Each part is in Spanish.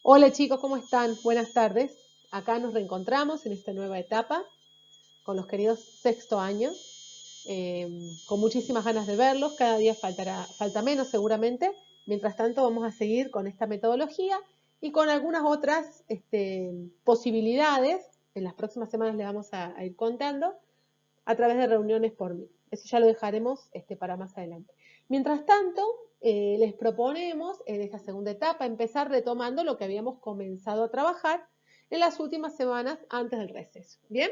Hola chicos, ¿cómo están? Buenas tardes. Acá nos reencontramos en esta nueva etapa con los queridos sexto año, con muchísimas ganas de verlos. Cada día falta menos seguramente. Mientras tanto vamos a seguir con esta metodología y con algunas otras posibilidades. En las próximas semanas les vamos a ir contando a través de reuniones por mí. Eso ya lo dejaremos para más adelante. Mientras tanto, les proponemos en esta segunda etapa empezar retomando lo que habíamos comenzado a trabajar en las últimas semanas antes del receso. Bien,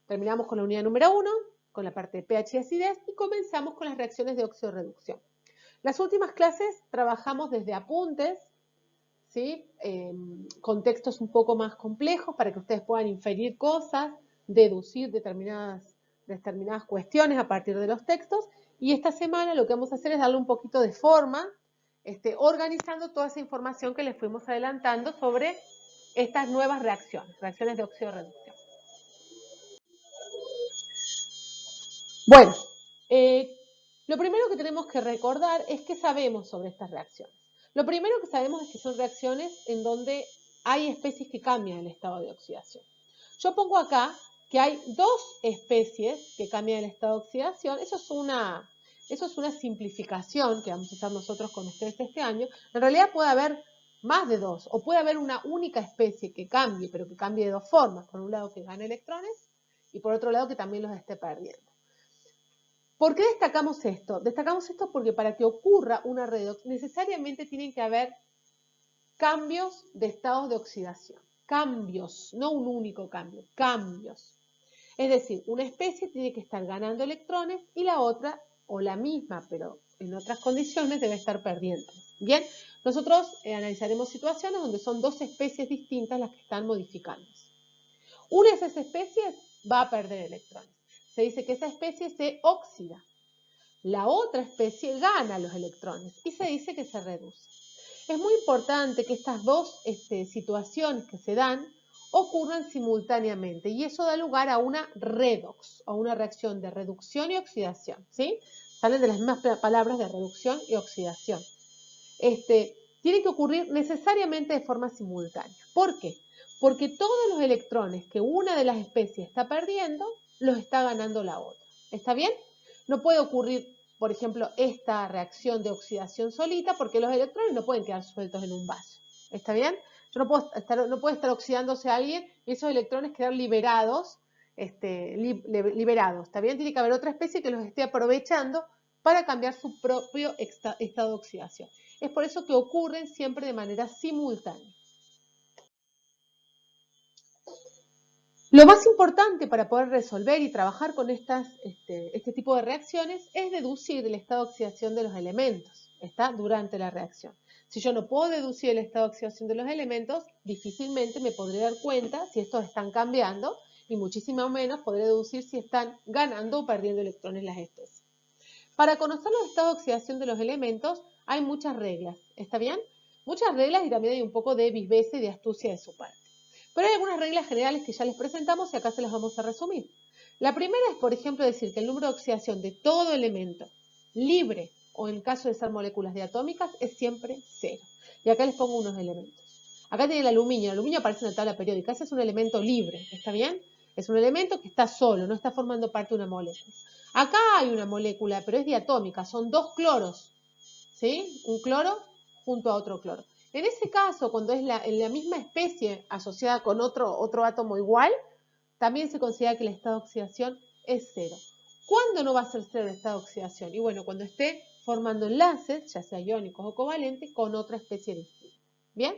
terminamos con la unidad número 1, con la parte de pH y acidez y comenzamos con las reacciones de óxido-reducción. Las últimas clases trabajamos desde apuntes, ¿sí? Con textos un poco más complejos para que ustedes puedan inferir cosas, deducir determinadas cuestiones a partir de los textos. Y esta semana lo que vamos a hacer es darle un poquito de forma, organizando toda esa información que les fuimos adelantando sobre estas nuevas reacciones de óxido-reducción. Bueno, lo primero que tenemos que recordar es qué sabemos sobre estas reacciones. Lo primero que sabemos es que son reacciones en donde hay especies que cambian el estado de oxidación. Yo pongo acá que hay dos especies que cambian el estado de oxidación. Eso es una simplificación que vamos a usar nosotros con ustedes este año. En realidad puede haber más de dos, o puede haber una única especie que cambie, pero que cambie de dos formas. Por un lado que gane electrones y por otro lado que también los esté perdiendo. ¿Por qué destacamos esto? Destacamos esto porque para que ocurra una redox necesariamente tienen que haber cambios de estados de oxidación. Cambios, no un único cambio, cambios. Es decir, una especie tiene que estar ganando electrones y la otra, o la misma, pero en otras condiciones, debe estar perdiendo. Bien, nosotros analizaremos situaciones donde son dos especies distintas las que están modificándose. Una de esas especies va a perder electrones. Se dice que esa especie se oxida. La otra especie gana los electrones y se dice que se reduce. Es muy importante que estas dos situaciones que se dan ocurran simultáneamente y eso da lugar a una redox, a una reacción de reducción y oxidación, ¿sí? Salen de las mismas palabras de reducción y oxidación. Tiene que ocurrir necesariamente de forma simultánea. ¿Por qué? Porque todos los electrones que una de las especies está perdiendo, los está ganando la otra. ¿Está bien? No puede ocurrir, por ejemplo, esta reacción de oxidación solita porque los electrones no pueden quedar sueltos en un vaso. ¿Está bien? Yo no puede estar oxidándose a alguien y esos electrones quedar liberados, liberados. ¿Está bien? Tiene que haber otra especie que los esté aprovechando para cambiar su propio estado de oxidación. Es por eso que ocurren siempre de manera simultánea. Lo más importante para poder resolver y trabajar con este tipo de reacciones es deducir el estado de oxidación de los elementos, ¿está? Durante la reacción. Si yo no puedo deducir el estado de oxidación de los elementos, difícilmente me podré dar cuenta si estos están cambiando y muchísimo menos podré deducir si están ganando o perdiendo electrones las especies. Para conocer los estados de oxidación de los elementos hay muchas reglas, ¿está bien? Muchas reglas y también hay un poco de viveza y de astucia de su parte. Pero hay algunas reglas generales que ya les presentamos y acá se las vamos a resumir. La primera es, por ejemplo, decir que el número de oxidación de todo elemento libre o en caso de ser moléculas diatómicas es siempre cero. Y acá les pongo unos elementos. Acá tiene el aluminio aparece en la tabla periódica, ese es un elemento libre, ¿está bien? Es un elemento que está solo, no está formando parte de una molécula. Acá hay una molécula, pero es diatómica, son dos cloros, ¿sí? Un cloro junto a otro cloro. En ese caso, cuando es en la misma especie asociada con otro átomo igual, también se considera que el estado de oxidación es cero. ¿Cuándo no va a ser cero el estado de oxidación? Y bueno, cuando esté formando enlaces, ya sea iónicos o covalentes, con otra especie distinta. ¿Bien?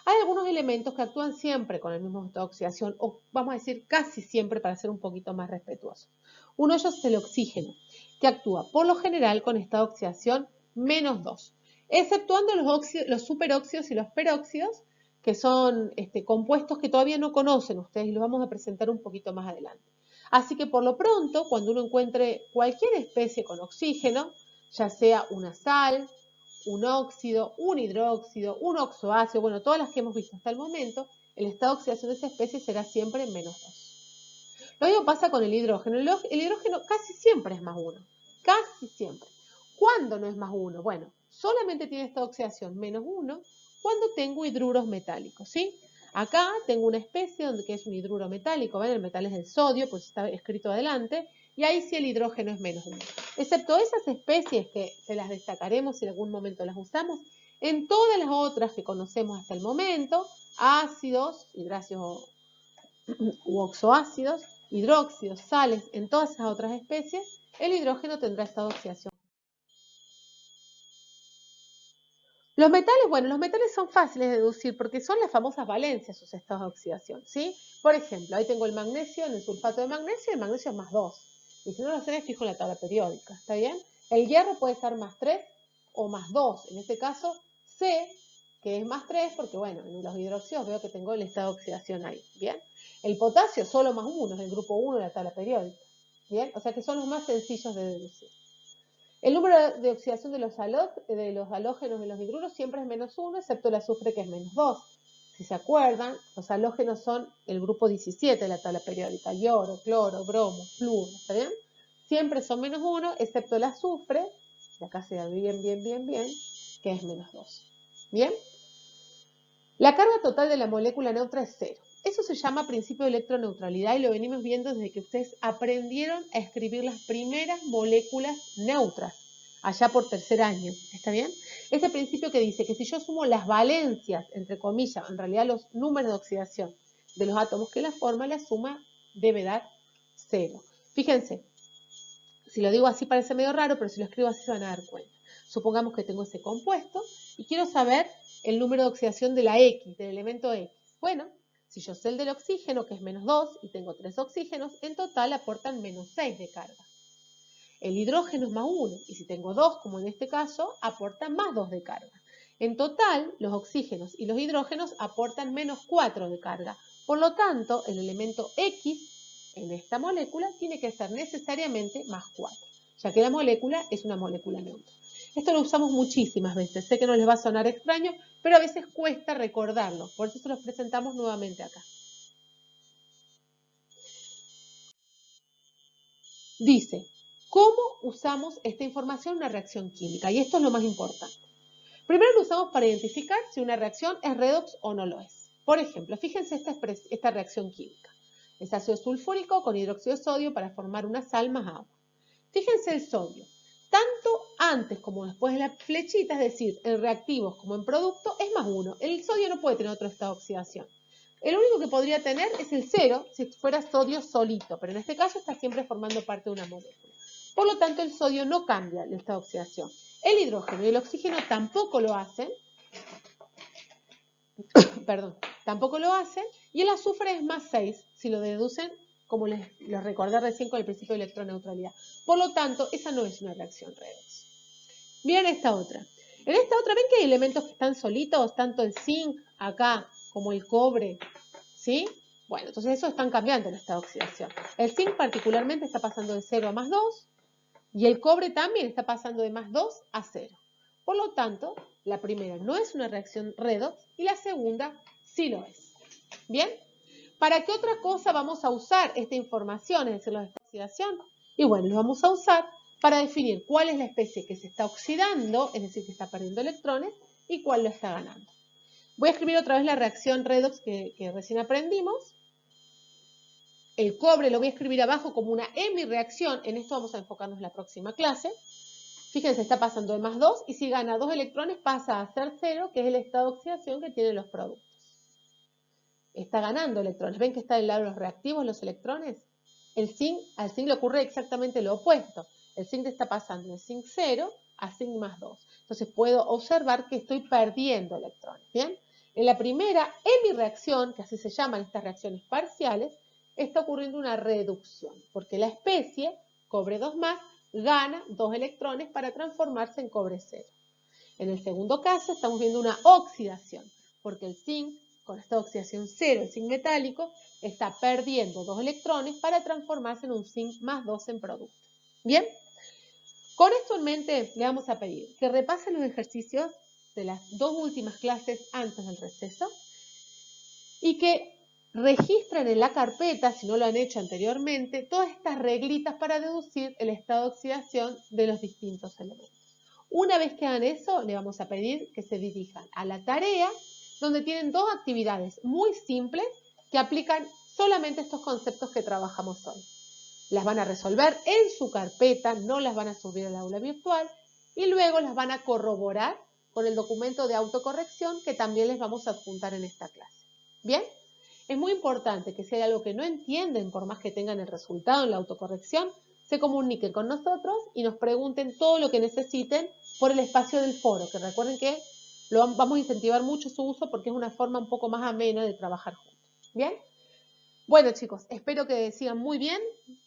Hay algunos elementos que actúan siempre con el mismo estado de oxidación, o vamos a decir casi siempre para ser un poquito más respetuosos. Uno de ellos es el oxígeno, que actúa por lo general con estado de oxidación -2, exceptuando los superóxidos y los peróxidos, que son compuestos que todavía no conocen ustedes y los vamos a presentar un poquito más adelante. Así que por lo pronto, cuando uno encuentre cualquier especie con oxígeno, ya sea una sal, un óxido, un hidróxido, un oxoácido, bueno, todas las que hemos visto hasta el momento, el estado de oxidación de esa especie será siempre -2. Lo mismo pasa con el hidrógeno. El hidrógeno casi siempre es +1. Casi siempre. ¿Cuándo no es +1? Bueno, solamente tiene estado de oxidación -1 cuando tengo hidruros metálicos, ¿sí? Acá tengo una especie que es un hidruro metálico, ¿ven? El metal es el sodio, pues está escrito adelante, y ahí sí el hidrógeno es menos 1. Excepto esas especies que se las destacaremos si en algún momento las usamos, en todas las otras que conocemos hasta el momento, ácidos, hidrácidos u oxoácidos, hidróxidos, sales, en todas esas otras especies, el hidrógeno tendrá estado de oxidación. Los metales, bueno, los metales son fáciles de deducir porque son las famosas valencias, sus estados de oxidación, ¿sí? Por ejemplo, ahí tengo el magnesio en el sulfato de magnesio y el magnesio es más 2. Y si no lo sé, fijo en la tabla periódica, ¿está bien? El hierro puede estar más 3 o más 2. En este caso, sé que es más 3 porque, bueno, en los hidróxidos veo que tengo el estado de oxidación ahí, ¿bien? El potasio solo más 1, es el grupo 1 de la tabla periódica, ¿bien? O sea que son los más sencillos de deducir. El número de oxidación de los halógenos en los hidruros siempre es menos 1, excepto el azufre, que es menos 2. Si se acuerdan, los halógenos son el grupo 17 de la tabla periódica: iodo, cloro, bromo, flúor, ¿está bien? Siempre son menos 1, excepto el azufre, y acá se da bien, que es menos 2. ¿Bien? La carga total de la molécula neutra es 0. Eso se llama principio de electroneutralidad y lo venimos viendo desde que ustedes aprendieron a escribir las primeras moléculas neutras, allá por tercer año. ¿Está bien? Ese principio que dice que si yo sumo las valencias, entre comillas, en realidad los números de oxidación de los átomos que la forman, la suma debe dar 0. Fíjense, si lo digo así parece medio raro, pero si lo escribo así se van a dar cuenta. Supongamos que tengo ese compuesto y quiero saber el número de oxidación de la X, del elemento X. Bueno, si yo sé el del oxígeno, que es menos 2, y tengo 3 oxígenos, en total aportan menos 6 de carga. El hidrógeno es más 1, y si tengo 2, como en este caso, aportan más 2 de carga. En total, los oxígenos y los hidrógenos aportan menos 4 de carga. Por lo tanto, el elemento X en esta molécula tiene que ser necesariamente más 4, ya que la molécula es una molécula neutra. Esto lo usamos muchísimas veces. Sé que no les va a sonar extraño, pero a veces cuesta recordarlo. Por eso se los presentamos nuevamente acá. Dice, ¿cómo usamos esta información en una reacción química? Y esto es lo más importante. Primero lo usamos para identificar si una reacción es redox o no lo es. Por ejemplo, fíjense esta reacción química. Es ácido sulfúrico con hidróxido de sodio para formar una sal más agua. Fíjense el sodio. Tanto antes como después de la flechita, es decir, en reactivos como en producto, es más 1. El sodio no puede tener otro estado de oxidación. El único que podría tener es el 0 si fuera sodio solito, pero en este caso está siempre formando parte de una molécula. Por lo tanto, el sodio no cambia el estado de oxidación. El hidrógeno y el oxígeno tampoco lo hacen, tampoco lo hacen, y el azufre es más 6 si lo deducen, como les recordé recién con el principio de electroneutralidad. Por lo tanto, esa no es una reacción redox. Miren esta otra. En esta otra, ¿ven que hay elementos que están solitos? Tanto el zinc acá como el cobre, ¿sí? Bueno, entonces eso están cambiando el estado de oxidación. El zinc particularmente está pasando de 0 a más 2 y el cobre también está pasando de más 2 a 0. Por lo tanto, la primera no es una reacción redox y la segunda sí lo es. ¿Bien? ¿Para qué otra cosa vamos a usar esta información, es decir, la oxidación? Y bueno, lo vamos a usar para definir cuál es la especie que se está oxidando, es decir, que está perdiendo electrones, y cuál lo está ganando. Voy a escribir otra vez la reacción redox que recién aprendimos. El cobre lo voy a escribir abajo como una hemireacción. En esto vamos a enfocarnos en la próxima clase. Fíjense, está pasando de más 2 y si gana 2 electrones pasa a ser 0, que es el estado de oxidación que tienen los productos. Está ganando electrones. ¿Ven que está del lado de los reactivos los electrones? Al zinc le ocurre exactamente lo opuesto. El zinc está pasando de zinc 0 a zinc más 2. Entonces puedo observar que estoy perdiendo electrones. ¿Bien? En la primera hemireacción, que así se llaman estas reacciones parciales, está ocurriendo una reducción, porque la especie, cobre 2 más, gana 2 electrones para transformarse en cobre 0. En el segundo caso estamos viendo una oxidación, porque el zinc, con esta oxidación 0, el zinc metálico, está perdiendo 2 electrones para transformarse en un zinc más 2 en producto. ¿Bien? Con esto en mente le vamos a pedir que repasen los ejercicios de las 2 últimas clases antes del receso y que registren en la carpeta, si no lo han hecho anteriormente, todas estas reglitas para deducir el estado de oxidación de los distintos elementos. Una vez que hagan eso, le vamos a pedir que se dirijan a la tarea, donde tienen dos actividades muy simples que aplican solamente estos conceptos que trabajamos hoy. Las van a resolver en su carpeta, no las van a subir al aula virtual y luego las van a corroborar con el documento de autocorrección que también les vamos a adjuntar en esta clase. ¿Bien? Es muy importante que si hay algo que no entienden, por más que tengan el resultado en la autocorrección, se comuniquen con nosotros y nos pregunten todo lo que necesiten por el espacio del foro, que recuerden que vamos a incentivar mucho su uso porque es una forma un poco más amena de trabajar juntos. ¿Bien? Bueno, chicos, espero que sigan muy bien,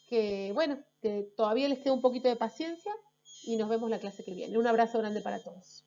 que todavía les quede un poquito de paciencia y nos vemos la clase que viene. Un abrazo grande para todos.